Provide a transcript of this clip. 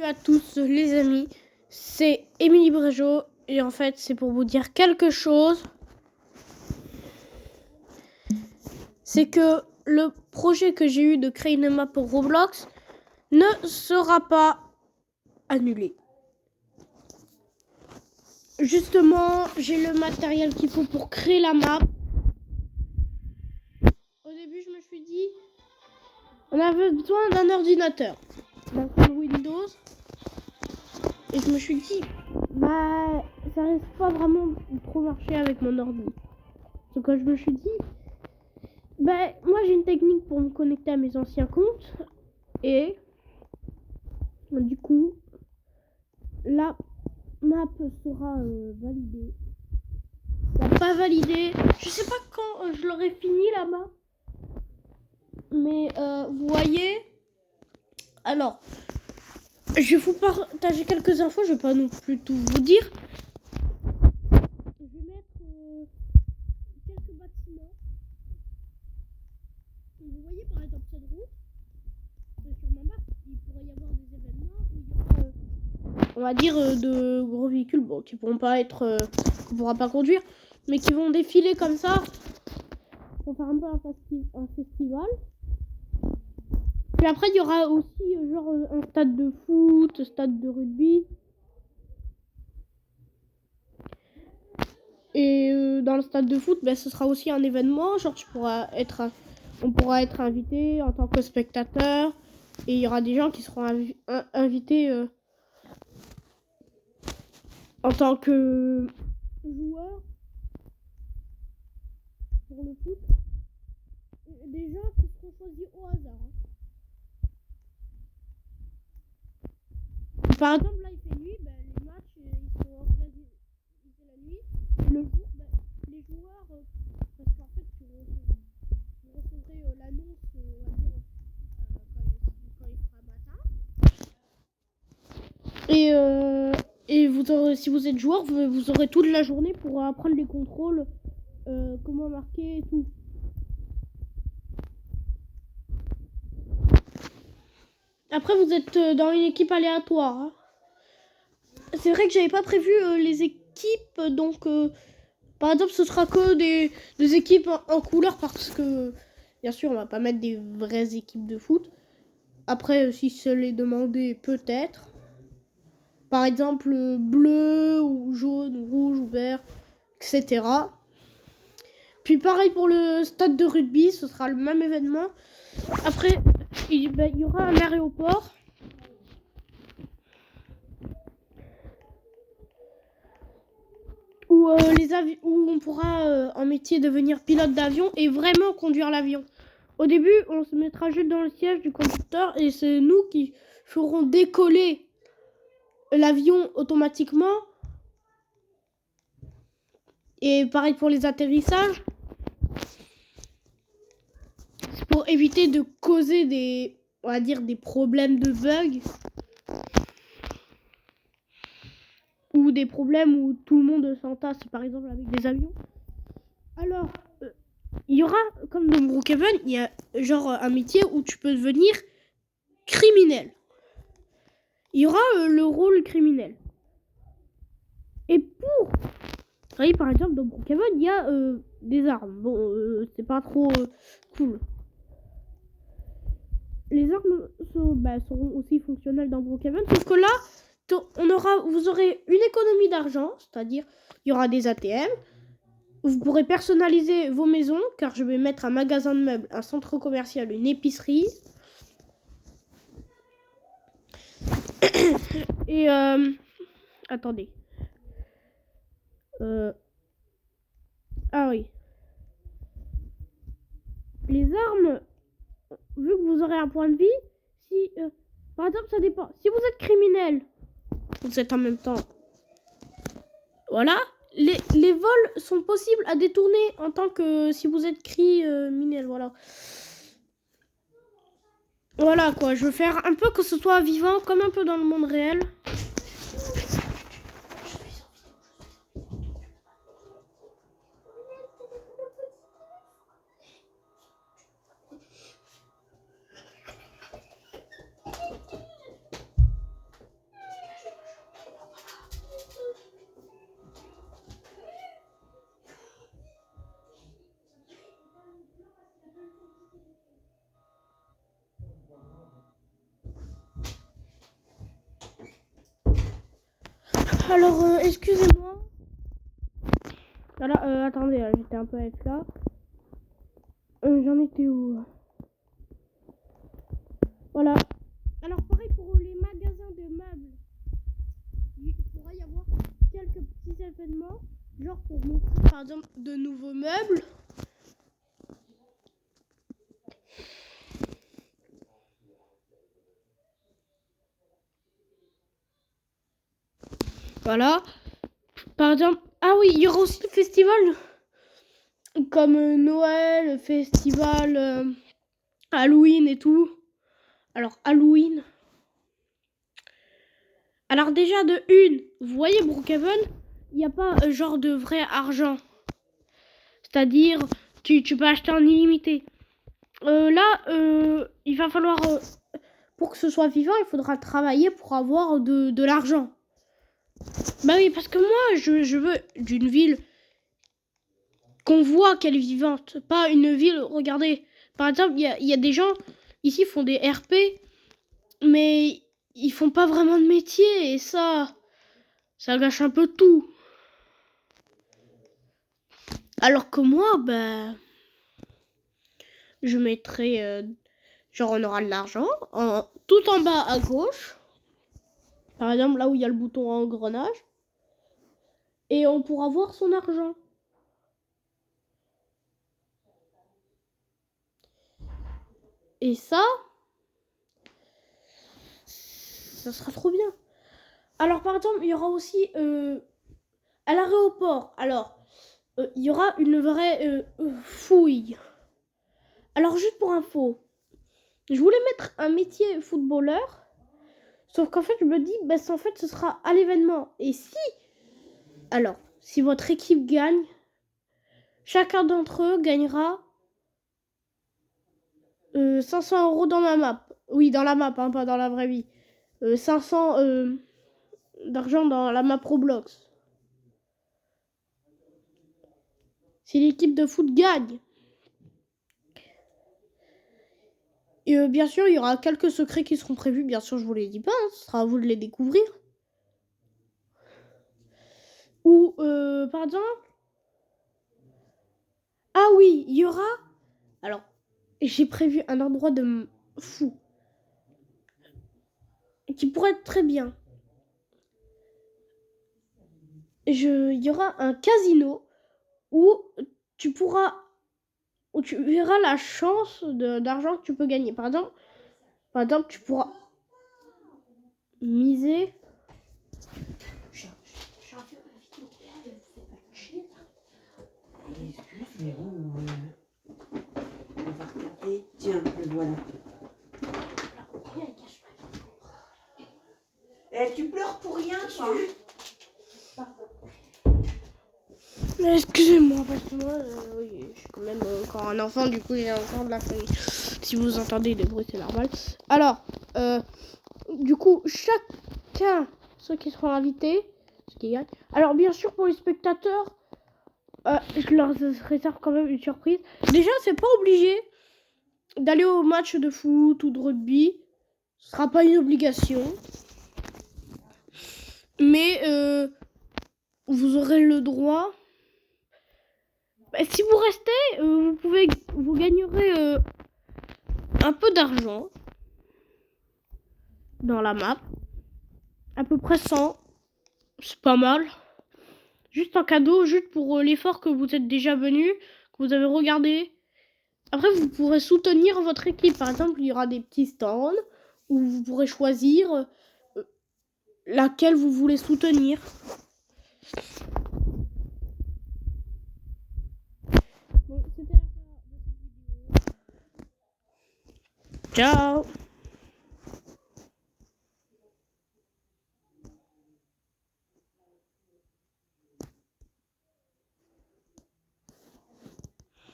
À tous les amis, c'est Émilie Brégeot et en fait c'est pour vous dire quelque chose. C'est que le projet que j'ai eu de créer une map pour Roblox ne sera pas annulé. Justement, j'ai le matériel qu'il faut pour créer la map. Au début, je me suis dit, on avait besoin d'un ordinateur, d'un compte Windows. Et je me suis dit, ça risque pas vraiment de trop marcher avec mon ordi. Donc je me suis dit, moi j'ai une technique pour me connecter à mes anciens comptes. Et du coup, la map sera validée. Pas validée. Je sais pas quand je l'aurai fini la map. Mais vous voyez. Alors, je vais vous partager quelques infos. Je vais pas non plus tout vous dire. Je vais mettre quelques bâtiments. Vous voyez par exemple cette route. Sur ma map, il pourrait y avoir des événements où il y aura, on va dire, de gros véhicules, qui pourront pas être, qu'on pourra pas conduire, mais qui vont défiler comme ça pour faire un peu un festival. Puis après, il y aura aussi un stade de foot, un stade de rugby. Et dans le stade de foot, ce sera aussi un événement. Genre, on pourra être invité en tant que spectateur. Et il y aura des gens qui seront invités en tant que joueurs pour le foot. Et des gens qui seront choisis au hasard. Par exemple, là, il fait nuit, les matchs, ils sont organisés la nuit. Et le jour, les joueurs, parce qu'en fait, vous recevrez l'annonce, on va dire, quand il sera matin. Et vous aurez, si vous êtes joueur, vous aurez toute la journée pour apprendre les contrôles, comment marquer et tout. Après, vous êtes dans une équipe aléatoire. Hein. C'est vrai que j'avais pas prévu les équipes, donc par exemple, ce sera que des équipes en couleur parce que, bien sûr, on va pas mettre des vraies équipes de foot. Après, si se les demander, peut-être. Par exemple, bleu ou jaune ou rouge ou vert, etc. Puis pareil pour le stade de rugby, ce sera le même événement. Après, il y aura un aéroport. Où on pourra en métier devenir pilote d'avion et vraiment conduire l'avion. Au début, on se mettra juste dans le siège du conducteur et c'est nous qui ferons décoller l'avion automatiquement. Et pareil pour les atterrissages. C'est pour éviter de causer des problèmes de bugs. Ou des problèmes où tout le monde s'entasse, par exemple avec des avions. Alors, il y aura, comme dans Brookhaven, il y a genre un métier où tu peux devenir criminel. Il y aura le rôle criminel. Et pour... Vous voyez, par exemple, dans Brookhaven, il y a des armes. Bon, c'est pas trop cool. Les armes seront aussi fonctionnelles dans Brookhaven. Sauf que là, vous aurez une économie d'argent. C'est-à-dire, il y aura des ATM. Vous pourrez personnaliser vos maisons, car je vais mettre un magasin de meubles, un centre commercial, une épicerie. Et attendez. Ah oui. Les armes, vu que vous aurez un point de vie, par exemple, ça dépend. Si vous êtes criminel, vous êtes en même temps. Voilà. Les vols sont possibles à détourner en tant que si vous êtes criminel, voilà. Voilà quoi, je veux faire un peu que ce soit vivant, comme un peu dans le monde réel. Alors, excusez-moi. Voilà, attendez, j'étais un peu avec là. J'en étais où? Voilà. Alors, pareil pour les magasins de meubles. Il pourrait y avoir quelques petits événements, genre pour montrer, par exemple, de nouveaux meubles. Voilà. Par exemple, ah oui, il y aura aussi le festival comme Noël, festival Halloween et tout. Alors, Halloween. Alors déjà, de une, vous voyez Brookhaven, il n'y a pas genre de vrai argent. C'est-à-dire, tu peux acheter en illimité. Là, il va falloir, pour que ce soit vivant, il faudra travailler pour avoir de l'argent. Bah oui, parce que moi, je veux d'une ville qu'on voit qu'elle est vivante. Pas une ville, regardez, par exemple, il y a des gens, ici, font des RP, mais ils font pas vraiment de métier, et ça gâche un peu tout. Alors que moi, bah, je mettrai, genre on aura de l'argent, tout en bas à gauche, par exemple là où il y a le bouton engrenage, et on pourra voir son argent. Et ça sera trop bien. Alors par exemple, il y aura aussi à l'aéroport, alors il y aura une vraie fouille. Alors juste pour info, je voulais mettre un métier footballeur, sauf qu'en fait je me dis, bah en fait ce sera à l'événement. Et si votre équipe gagne, chacun d'entre eux gagnera 500 € dans la map. Oui, dans la map, hein, pas dans la vraie vie. 500 d'argent dans la map Roblox. Si l'équipe de foot gagne. Et bien sûr, il y aura quelques secrets qui seront prévus. Bien sûr, je vous les dis pas. Hein, ce sera à vous de les découvrir. Ou, par exemple... Ah oui, il y aura... Alors, j'ai prévu un endroit de fou. Qui pourrait être très bien. Il y aura un casino où tu verras la chance d'argent que tu peux gagner. Par exemple, tu pourras miser. Excusez-vous, on va regarder. Tiens, le voilà. Tu pleures pour rien, toi. Excusez-moi, parce que moi, oui, je suis quand même encore un enfant, du coup, j'ai encore de la famille. Si vous entendez des bruits, c'est normal. Alors, du coup, chacun, ceux qui seront invités, ceux qui gagnent. Alors, bien sûr, pour les spectateurs, je leur réserve quand même une surprise. Déjà, c'est pas obligé d'aller au match de foot ou de rugby. Ce sera pas une obligation. Mais vous aurez le droit. Si vous restez, vous gagnerez un peu d'argent dans la map. À peu près 100. C'est pas mal. Juste en cadeau, juste pour l'effort que vous êtes déjà venu, que vous avez regardé. Après, vous pourrez soutenir votre équipe. Par exemple, il y aura des petits stands où vous pourrez choisir laquelle vous voulez soutenir. Bon, c'était la fin de cette vidéo. Ciao.